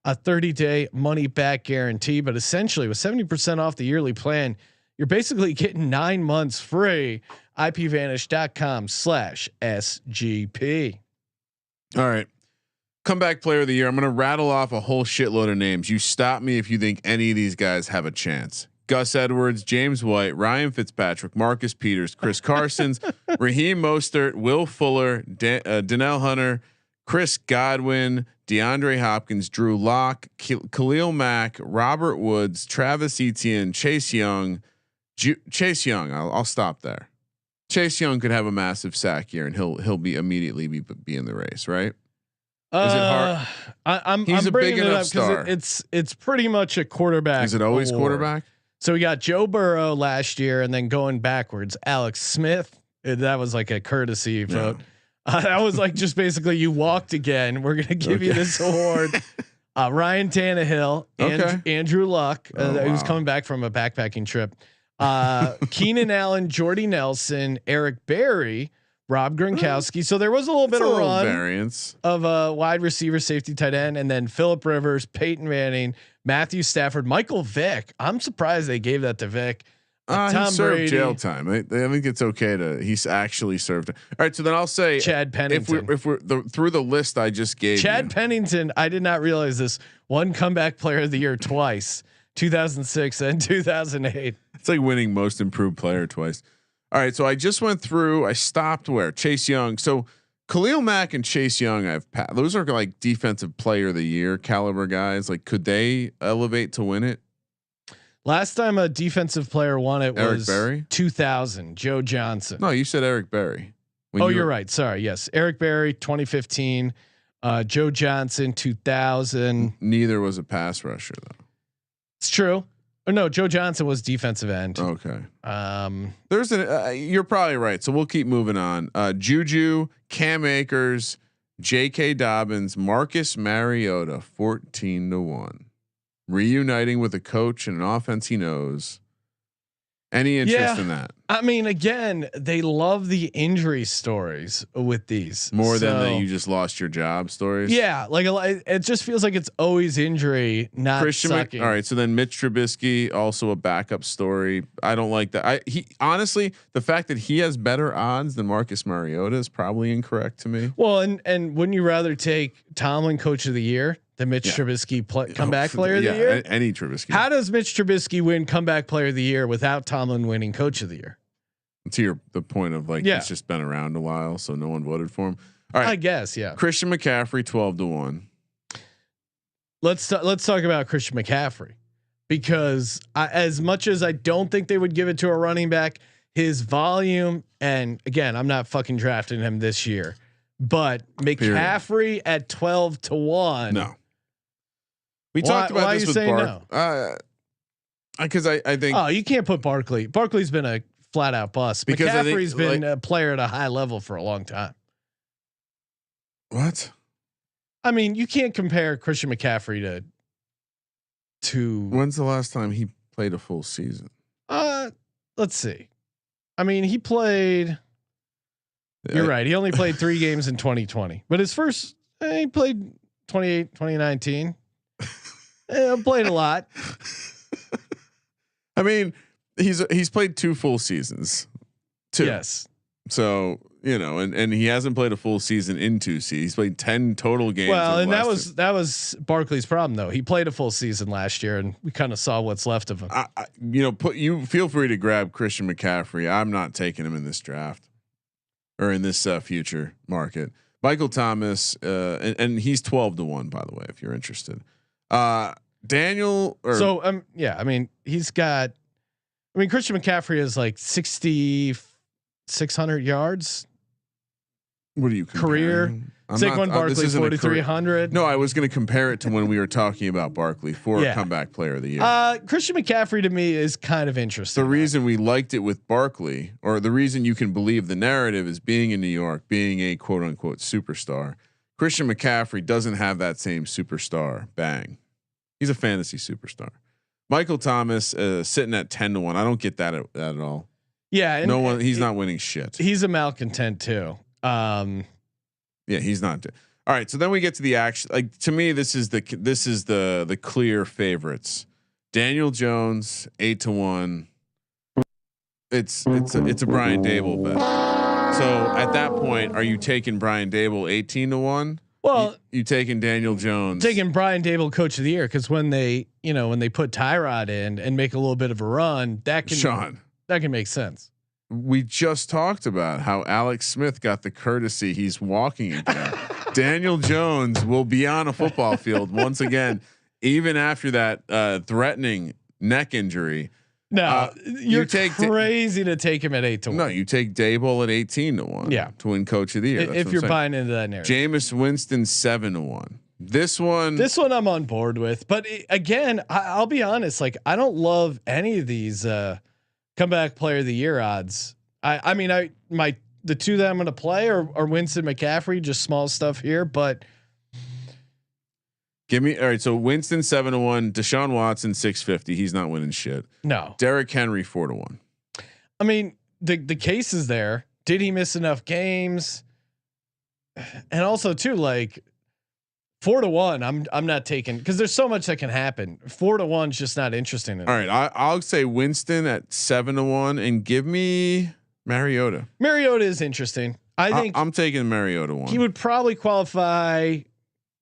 30-day money back guarantee. But essentially, with 70% off the yearly plan, you're basically getting 9 months free. ipvanish.com/SGP. All right. Comeback player of the year. I'm going to rattle off a whole shitload of names. You stop me if you think any of these guys have a chance. Gus Edwards, James White, Ryan Fitzpatrick, Marcus Peters, Chris Carsons, Raheem Mostert, Will Fuller, Danielle Hunter, Chris Godwin, DeAndre Hopkins, Drew Lock, Khalil Mack, Robert Woods, Travis Etienne, Chase Young. I'll stop there. Chase Young could have a massive sack year, and he'll be immediately be in the race, right? Is it hard? I'm He's a bringing big it enough up star. because it's pretty much a quarterback. Is it always award. quarterback? So we got Joe Burrow last year, and then going backwards, Alex Smith. That was like a courtesy vote. That was like just basically you walked again. We're gonna give you this award. Ryan Tannehill, Andrew Luck, who's coming back from a backpacking trip. Keenan Allen, Jordy Nelson, Eric Berry, Rob Gronkowski. So there was a little bit of run variance of a wide receiver, safety, tight end, and then Phillip Rivers, Peyton Manning, Matthew Stafford, Michael Vick. I'm surprised they gave that to Vick. Tom he served Brady. Jail time. I think it's okay to. He's actually served. All right, so then I'll say Chad Pennington. If we're through the list I just gave, Chad Pennington. I did not realize this. One comeback player of the year twice, 2006 and 2008. It's like winning most improved player twice. All right, so I just went through. I stopped where Chase Young. So Khalil Mack and Chase Young. Those are like defensive player of the year caliber guys. Like, could they elevate to win it? Last time a defensive player won it Eric was Berry? 2000. Joe Johnson. No, you said Eric Berry. You're right. Sorry. Yes, Eric Berry 2015. Joe Johnson 2000. Neither was a pass rusher though. It's true. Oh no, Joe Johnson was defensive end. Okay. There's you're probably right. So we'll keep moving on. Juju, Cam Akers, J.K. Dobbins, Marcus Mariota, 14-1. Reuniting with a coach and an offense he knows. Any interest in that? I mean, again, they love the injury stories with these more than the you just lost your job stories. Yeah, like it just feels like it's always injury, not sucking. All right, so then Mitch Trubisky, also a backup story. I don't like that. He honestly, the fact that he has better odds than Marcus Mariota is probably incorrect to me. Well, and wouldn't you rather take Tomlin Coach of the Year than Mitch Trubisky comeback player of the year? Any Trubisky. How does Mitch Trubisky win comeback player of the year without Tomlin winning Coach of the Year? To the point of like he's just been around a while, so no one voted for him. All right, I guess Christian McCaffrey 12-1. Let's talk about Christian McCaffrey because as much as I don't think they would give it to a running back, his volume, and again, I'm not fucking drafting him this year, but McCaffrey at 12-1. No, we talked about this with Bark. No? Because I think you can't put Barkley. Barkley's been a flat out bust. Because McCaffrey's been a player at a high level for a long time. What? I mean, you can't compare Christian McCaffrey to. When's the last time he played a full season? Let's see. I mean, he played. You're right. He only played 3 games in 2020, but his first he played 2019. Played a lot. I mean, he's played 2 full seasons. 2. Yes. So, and he hasn't played a full season in 2 seasons. He's played 10 total games. Well, and that was Barkley's problem though. He played a full season last year and we kind of saw what's left of him. You feel free to grab Christian McCaffrey. I'm not taking him in this draft or in this future market. Michael Thomas, and he's 12-1, by the way, if you're interested. Daniel. I mean, he's got. I mean, Christian McCaffrey is like 6,600 yards. What are you career? Saquon Barkley 4,300. No, I was going to compare it to when we were talking about Barkley for a comeback player of the year. Christian McCaffrey to me is kind of interesting. The reason we liked it with Barkley, or the reason you can believe the narrative, is being in New York, being a quote unquote superstar. Christian McCaffrey doesn't have that same superstar bang. He's a fantasy superstar. Michael Thomas sitting at 10-1. I don't get that at all. Yeah, he's not winning shit. He's a malcontent too. Yeah, he's not. All right, so then we get to the action. Like, to me, this is the clear favorites. Daniel Jones 8-1. It's a Brian Dable bet. So at that point, are you taking Brian Dable 18-1? Well, you taking Daniel Jones, taking Brian Dable Coach of the Year, because when they put Tyrod in and make a little bit of a run, that can make sense. We just talked about how Alex Smith got the courtesy he's walking again. Daniel Jones will be on a football field once again, even after that threatening neck injury. No, you're crazy to take him at 8-1. No, you take Daboll at 18-1. Yeah, to win Coach of the Year. If you're buying into that narrative, Jameis Winston 7-1. This one I'm on board with. But again, I'll be honest. Like, I don't love any of these comeback player of the year odds. I mean, the two that I'm going to play are Winston McCaffrey, just small stuff here, but. Give me all right. So Winston 7-1, Deshaun Watson 650. He's not winning shit. No. Derrick Henry 4-1. I mean, the case is there. Did he miss enough games? And also too, like 4-1. I'm not taking because there's so much that can happen. 4-1 is just not interesting enough. All right, I'll say Winston at 7-1 and give me Mariota. Mariota is interesting. I think I'm taking Mariota one. He would probably qualify.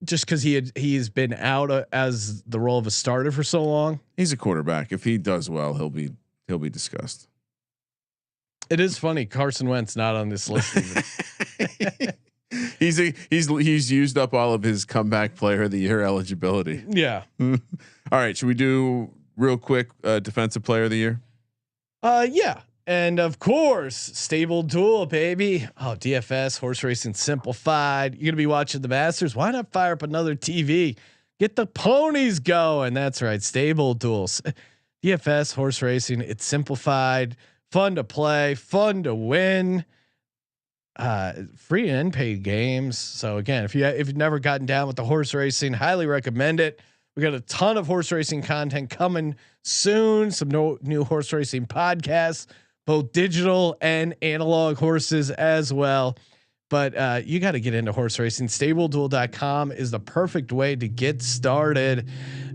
Just because he's been out as the role of a starter for so long. He's a quarterback. If he does well, he'll be discussed. It is funny. Carson Wentz not on this list. he's used up all of his comeback player of the year eligibility. Yeah. All right. Should we do real quick defensive player of the year? Yeah. And of course, Stable Duel, baby. Oh, DFS, horse racing simplified. You're going to be watching the Masters. Why not fire up another TV? Get the ponies going. That's right. Stable Duels. DFS, horse racing. It's simplified, fun to play, fun to win. Free and paid games. So again, if you've never gotten down with the horse racing, highly recommend it. We got a ton of horse racing content coming soon. Some new horse racing podcasts, both digital and analog horses as well. But you got to get into horse racing. StableDuel.com is the perfect way to get started.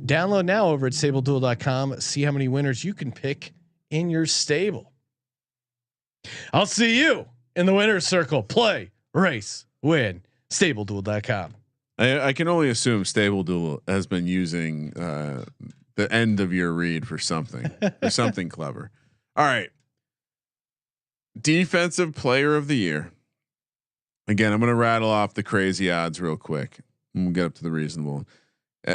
Download now over at StableDuel.com. See how many winners you can pick in your stable. I'll see you in the winner's circle. Play, race, win. StableDuel.com. I can only assume Stable Duel has been using the end of your read for something clever. All right. Defensive player of the year. Again, I'm going to rattle off the crazy odds real quick. And we'll get up to the reasonable.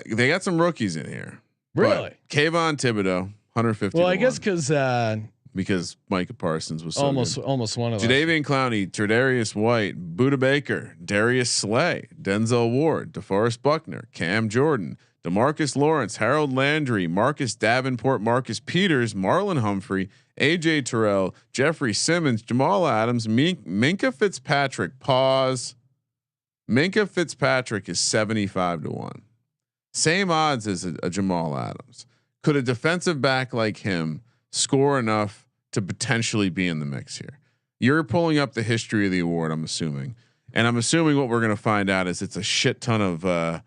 They got some rookies in here. Really? Kayvon Thibodeau, 150. Well, I guess because Micah Parsons was so almost one of them. Jadeveon Clowney, Tre'Davious White, Buda Baker, Darius Slay, Denzel Ward, DeForest Buckner, Cam Jordan, DeMarcus Lawrence, Harold Landry, Marcus Davenport, Marcus Peters, Marlon Humphrey, AJ Terrell, Jeffrey Simmons, Jamal Adams, Minka Fitzpatrick. Pause. Minka Fitzpatrick is 75-1. Same odds as a Jamal Adams. Could a defensive back like him score enough to potentially be in the mix here? You're pulling up the history of the award, I'm assuming, and I'm assuming what we're going to find out is it's a shit ton of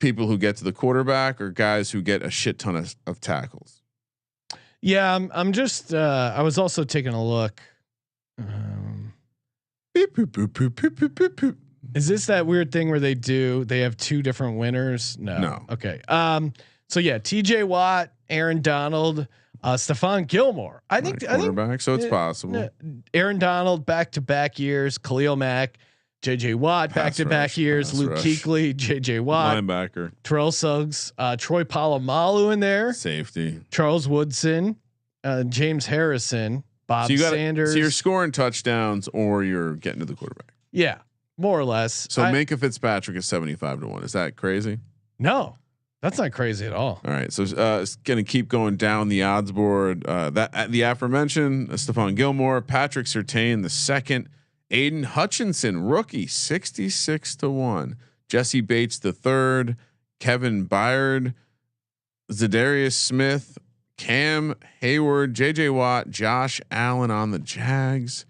people who get to the quarterback or guys who get a shit ton of tackles. Yeah, I'm just. I was also taking a look. Is this that weird thing where they have two different winners? No. Okay. So yeah, TJ Watt, Aaron Donald, Stephon Gilmore. I think quarterback. So it's possible. Aaron Donald back-to-back years, Khalil Mack, JJ Watt back-to-back years, Luke Kuechly, JJ Watt, linebacker, Terrell Suggs, Troy Polamalu in there, safety, Charles Woodson, James Harrison, Bob Sanders. So you're scoring touchdowns or you're getting to the quarterback. Yeah, more or less. So Minka Fitzpatrick is 75-1. Is that crazy? No. That's not crazy at all. All right, so it's going to keep going down the odds board. That the aforementioned Stephon Gilmore, Patrick Surtain the second, Aiden Hutchinson rookie 66-1, Jesse Bates the third, Kevin Byard, Zadarius Smith, Cam Hayward, JJ Watt, Josh Allen on the Jags,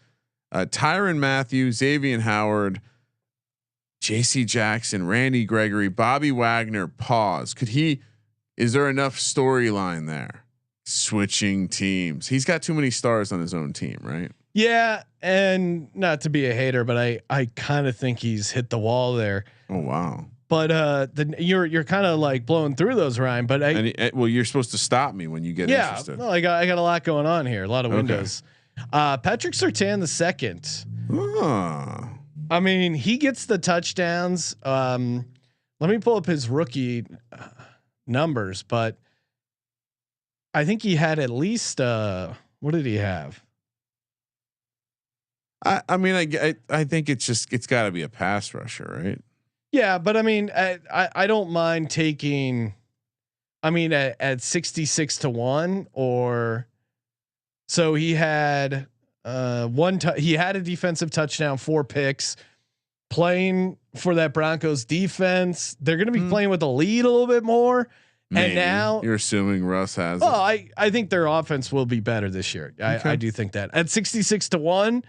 Tyrann Mathieu, Xavier Howard, JC Jackson, Randy Gregory, Bobby Wagner. Pause. Is there enough storyline there? Switching teams. He's got too many stars on his own team, right? Yeah. And not to be a hater, but I kind of think he's hit the wall there. Oh, wow. But you're kind of like blowing through those, Ryan. But well, you're supposed to stop me when you get interested. No, I got a lot going on here. A lot of windows. Patrick Surtain the second. I mean, he gets the touchdowns. Let me pull up his rookie numbers, but I think he had at least what did he have? I mean, I think it's got to be a pass rusher, right? Yeah, but I mean, I don't mind taking. I mean, at 66-1, or so he had he had a defensive touchdown, 4 picks, playing for that Broncos defense. They're going to be playing with a lead a little bit more. Maybe. And now you're assuming Russ has. Oh, I think their offense will be better this year. I do think that at 66-1.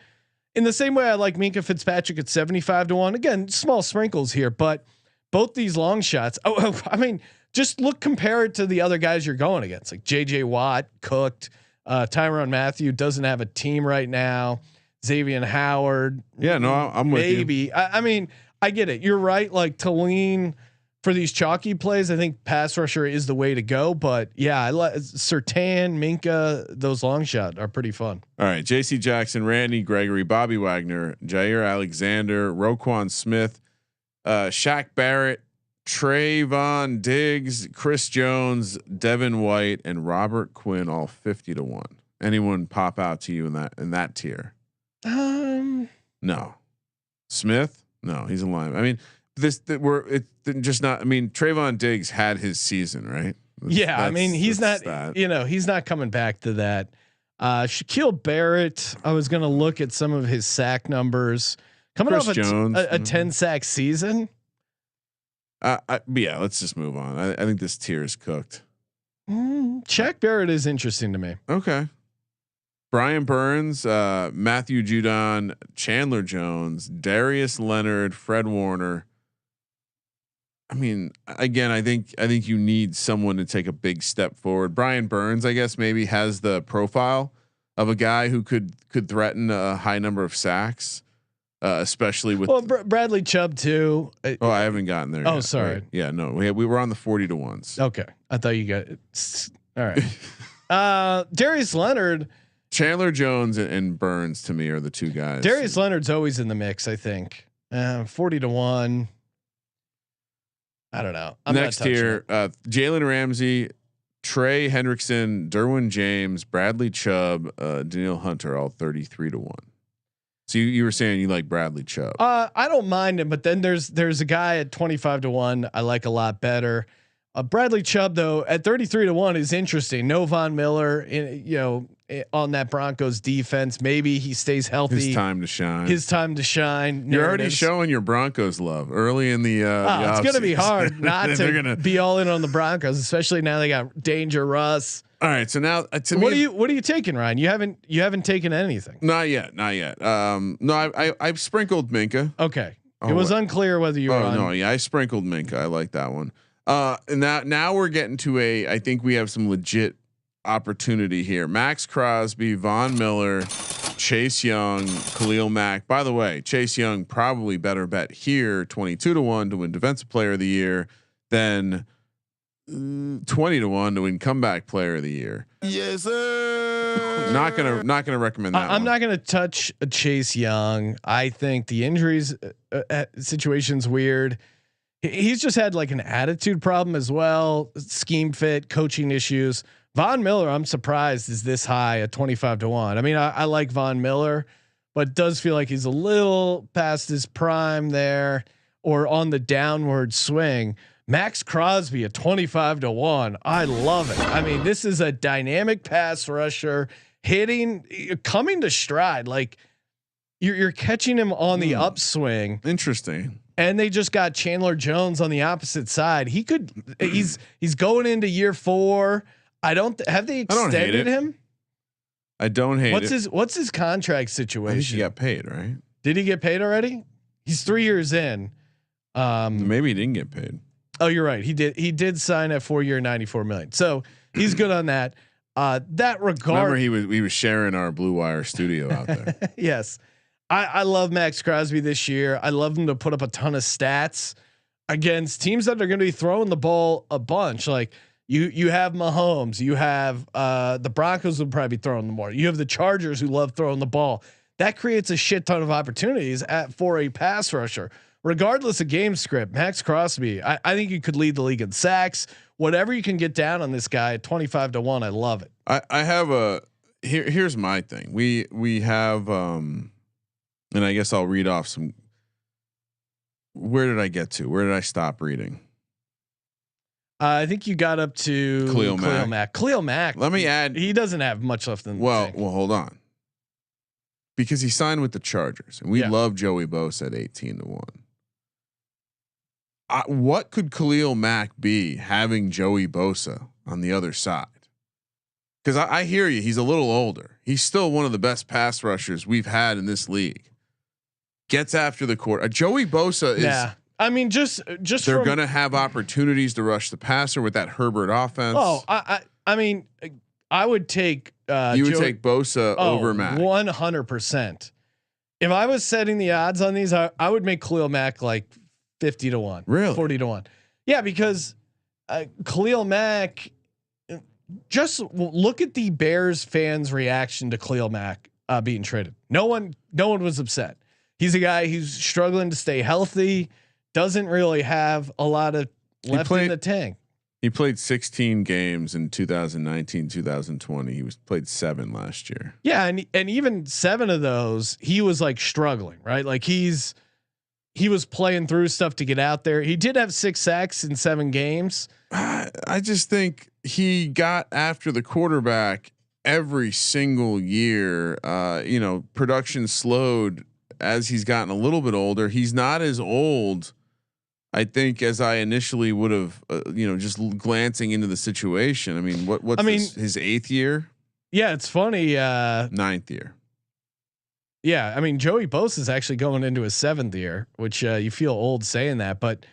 In the same way, I like Minkah Fitzpatrick at 75-1. Again, small sprinkles here, but both these long shots. I mean, just compare it to the other guys you're going against, like JJ Watt, cooked. Tyrann Mathieu doesn't have a team right now. Xavier Howard. Yeah, no, I'm with you. Maybe. I mean, I get it. You're right. Like, to lean for these chalky plays, I think pass rusher is the way to go. But yeah, I like Surtain, Minkah, those long shot are pretty fun. All right, J.C. Jackson, Randy Gregory, Bobby Wagner, Jair Alexander, Roquan Smith, Shaq Barrett, Trayvon Diggs, Chris Jones, Devin White, and Robert Quinn, all 50-1. Anyone pop out to you in that tier? No. Smith? No, he's a lineman. I mean, just not. I mean, Trayvon Diggs had his season, right? I mean, he's not. He's not coming back to that. Shaquille Barrett. I was going to look at some of his sack numbers coming off a 10 sack season. Yeah, let's just move on. I think this tier is cooked. Shaq Barrett is interesting to me. Okay. Brian Burns, Matthew Judon, Chandler Jones, Darius Leonard, Fred Warner. I mean, again, I think you need someone to take a big step forward. Brian Burns, I guess, maybe has the profile of a guy who could threaten a high number of sacks, especially with. Well, Bradley Chubb too. Oh, I haven't gotten there. Oh, yet, sorry. Right? Yeah, no, we were on the 40-1s. Okay, I thought you got it. All right. Darius Leonard, Chandler Jones, and Burns to me are the two guys. Darius Leonard's always in the mix. I think 40-1. I don't know. Next here, Jalen Ramsey, Trey Hendrickson, Derwin James, Bradley Chubb, Daniil Hunter, all 33-1. So you were saying you like Bradley Chubb? I don't mind him, but then there's a guy at 25-1 I like a lot better. Bradley Chubb though at 33-1 is interesting. No Von Miller, on that Broncos defense. Maybe he stays healthy. His time to shine. You're already showing your Broncos love early in the. It's going to be hard not to be all in on the Broncos, especially now they got Danger Russ. All right, so now what are you taking, Ryan? You haven't taken anything. Not yet. No, I've sprinkled Minkah. Okay, it was unclear whether you were. Oh no, yeah, I sprinkled Minkah. I like that one. And now we're getting to I think we have some legit opportunity here. Max Crosby, Von Miller, Chase Young, Khalil Mack. By the way, Chase Young probably better bet here, 22-1 to win Defensive Player of the Year than 20-1 to win Comeback Player of the Year. Yes, sir. Not gonna recommend that. I'm not gonna touch Chase Young. I think the injuries situation's weird. He's just had like an attitude problem as well, scheme fit, coaching issues. Von Miller, I'm surprised is this high at 25-1. I mean, I like Von Miller, but it does feel like he's a little past his prime there or on the downward swing. Max Crosby at 25-1. I love it. I mean, this is a dynamic pass rusher coming to stride. Like you're catching him on the upswing. Interesting. And they just got Chandler Jones on the opposite side. He's going into year 4. Have they extended him? I don't hate it. What's his contract situation? I think he got paid, right? Did he get paid already? He's 3 years in. Maybe he didn't get paid. Oh, you're right. He did sign a 4-year, $94 million. So he's good on that. That regard. Remember we was sharing our Blue Wire studio out there. Yes. I love Max Crosby this year. I love him to put up a ton of stats against teams that are going to be throwing the ball a bunch. Like you have Mahomes, you have the Broncos will probably be throwing the more. You have the Chargers who love throwing the ball. that creates a shit ton of opportunities for a pass rusher, regardless of game script. Max Crosby, I think you could lead the league in sacks. Whatever you can get down on this guy at 25-1, I love it. I have a here's my thing. We have and I guess I'll read off some. Where did I get to? Where did I stop reading? I think you got up to Khalil Mack. Khalil Mack. Let me add. He doesn't have much left in the tank. Well, hold on. Because he signed with the Chargers, and we love Joey Bosa at 18-1. What could Khalil Mack be having Joey Bosa on the other side? Because I hear you, he's a little older. He's still one of the best pass rushers we've had in this league. Gets after the court. Joey Bosa is. Yeah, I mean, just they're gonna have opportunities to rush the passer with that Herbert offense. Oh, I mean, I would take. You would take Bosa over Mack 100%. If I was setting the odds on these, I would make Khalil Mack like 50-1, really 40-1. Yeah, because Khalil Mack. Just look at the Bears fans' reaction to Khalil Mack being traded. No one was upset. He's a guy who's struggling to stay healthy. Doesn't really have a lot of left in the tank. He played 16 games in 2019, 2020. He played 7 last year. Yeah, and even 7 of those, he was like struggling, right? Like he was playing through stuff to get out there. He did have 6 sacks in 7 games. I just think he got after the quarterback every single year. Production slowed as he's gotten a little bit older. He's not as old, I think, as I initially would have. Just glancing into the situation. I mean, what's his 8th year? Yeah, it's funny. 9th year. Yeah, I mean, Joey Bosa is actually going into his 7th year, which you feel old saying that, but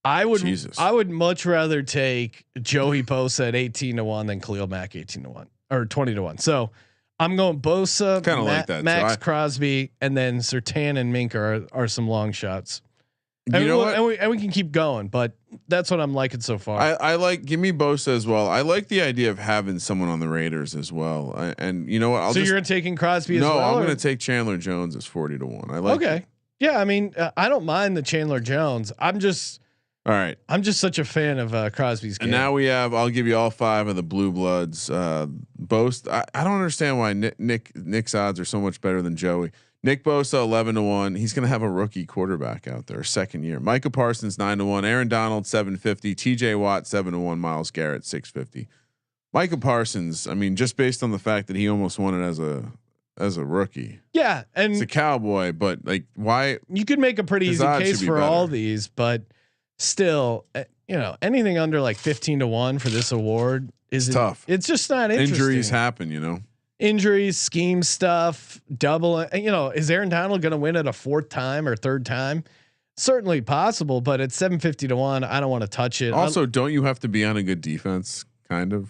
I would much rather take Joey Bosa at 18-1 than Khalil Mack 18-1 or 20-1. So I'm going Bosa, kind of like that. Max Crosby, and then Surtain and Minka are some long shots. And you know what? And we can keep going, but that's what I'm liking so far. I like. Give me Bosa as well. I like the idea of having someone on the Raiders as well. And you know what? You're taking Crosby as well? No, I'm going to take Chandler Jones as 40-1. I like. Okay. Yeah, I mean, I don't mind the Chandler Jones. I'm just such a fan of Crosby's game. And now we have. I'll give you all 5 of the Blue Bloods. Bosa. I don't understand why Nick's odds are so much better than Joey. Nick Bosa 11-1. He's going to have a rookie quarterback out there, 2nd year. Micah Parsons 9-1. Aaron Donald 750. TJ Watt 7-1. Miles Garrett 650. Micah Parsons. I mean, just based on the fact that he almost won it as a rookie. Yeah, and it's a cowboy, but like, why? You could make a pretty easy case for all these, but still, anything under like 15-1 for this award is tough. It's just not interesting. Injuries happen, Injuries, scheme stuff, double. Is Aaron Donald going to win it a 4th time or 3rd time? Certainly possible, but at 750-1, I don't want to touch it. Also, don't you have to be on a good defense? Kind of.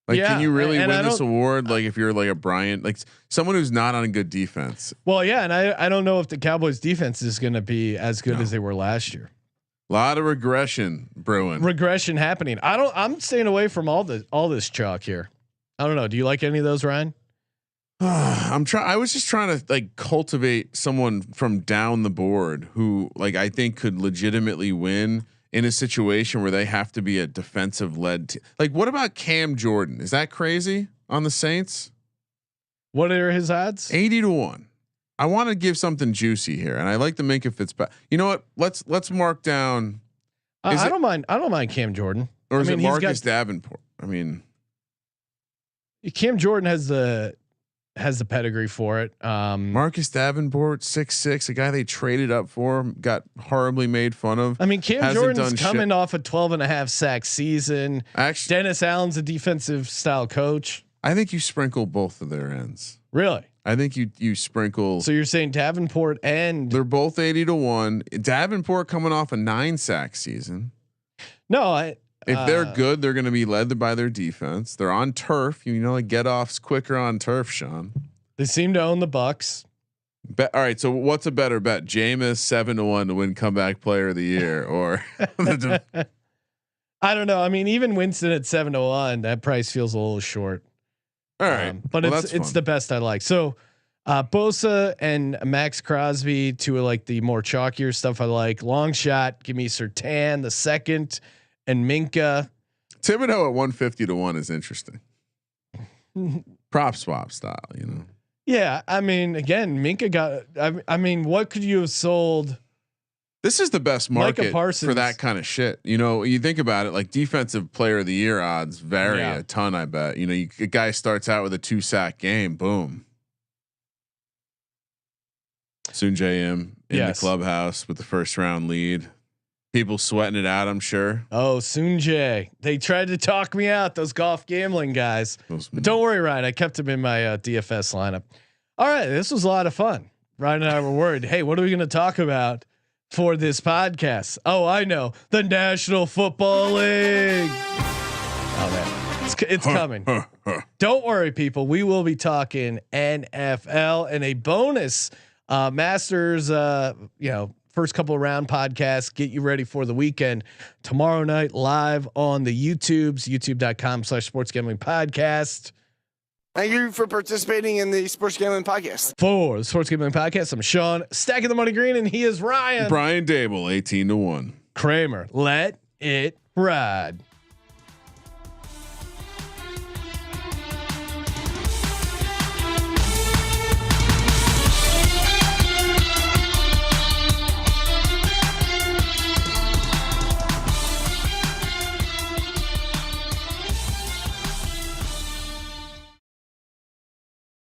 Like, can you really win this award? Like, if you're like a Bryant, like someone who's not on a good defense. Well, yeah, and I don't know if the Cowboys' defense is going to be as good as they were last year. A lot of regression brewing. Regression happening. I'm staying away from all this chalk here. I don't know. Do you like any of those, Ryan? I was just trying to like cultivate someone from down the board who like I think could legitimately win in a situation where they have to be a defensive led. Like, what about Cam Jordan? Is that crazy on the Saints? What are his odds? 80-1. I want to give something juicy here, and I like the Minka Fitzpatrick. You know what? Let's mark down. I don't mind Cam Jordan. Or is it Marcus Davenport? I mean. Cam Jordan has the pedigree for it. Marcus Davenport, 6'6", a guy they traded up for, got horribly made fun of. I mean, Cam Jordan's coming off a 12.5 sack season. Actually, Dennis Allen's a defensive style coach. I think you sprinkle both of their ends. Really? I think you sprinkle. So you're saying Davenport and they're both 80-1. Davenport coming off a 9 sack season. No, if they're good, they're going to be led by their defense. They're on turf. Like get offs quicker on turf, Sean. They seem to own the Bucks. All right. So what's a better bet? Jameis 7-1 to win comeback player of the year, or I don't know. I mean, even Winston at 7-1, that price feels a little short. All right, but it's the best I like. So Bosa and Max Crosby, two of like the more chalkier stuff I like. Longshot, give me Surtain the second, and Minka. Thibodeau at 150 to 1 is interesting. Prop swap style, you know. Yeah, I mean, again, Minka got. I mean, what could you have sold? This is the best market for that kind of shit. You know, you think about it, like defensive player of the year odds vary a ton. I bet. You know, a guy starts out with a 2-sack game, boom. Soon JM in the clubhouse with the first round lead. People sweating it out, I'm sure. Oh, Soonjay. They tried to talk me out, those golf gambling guys. But don't worry, Ryan. I kept him in my DFS lineup. All right, this was a lot of fun. Ryan and I were worried. Hey, what are we going to talk about for this podcast? Oh, I know. The National Football League. Oh man, it's coming. Don't worry, people. We will be talking NFL and a bonus Masters. First couple of round podcasts, get you ready for the weekend tomorrow night live on the YouTubes, youtube.com/sports gambling podcast. Thank you for participating in the Sports Gambling Podcast. For the Sports Gambling Podcast, I'm Sean, stacking the money green, and he is Ryan. Brian Dable, 18 to 1. Kramer, let it ride.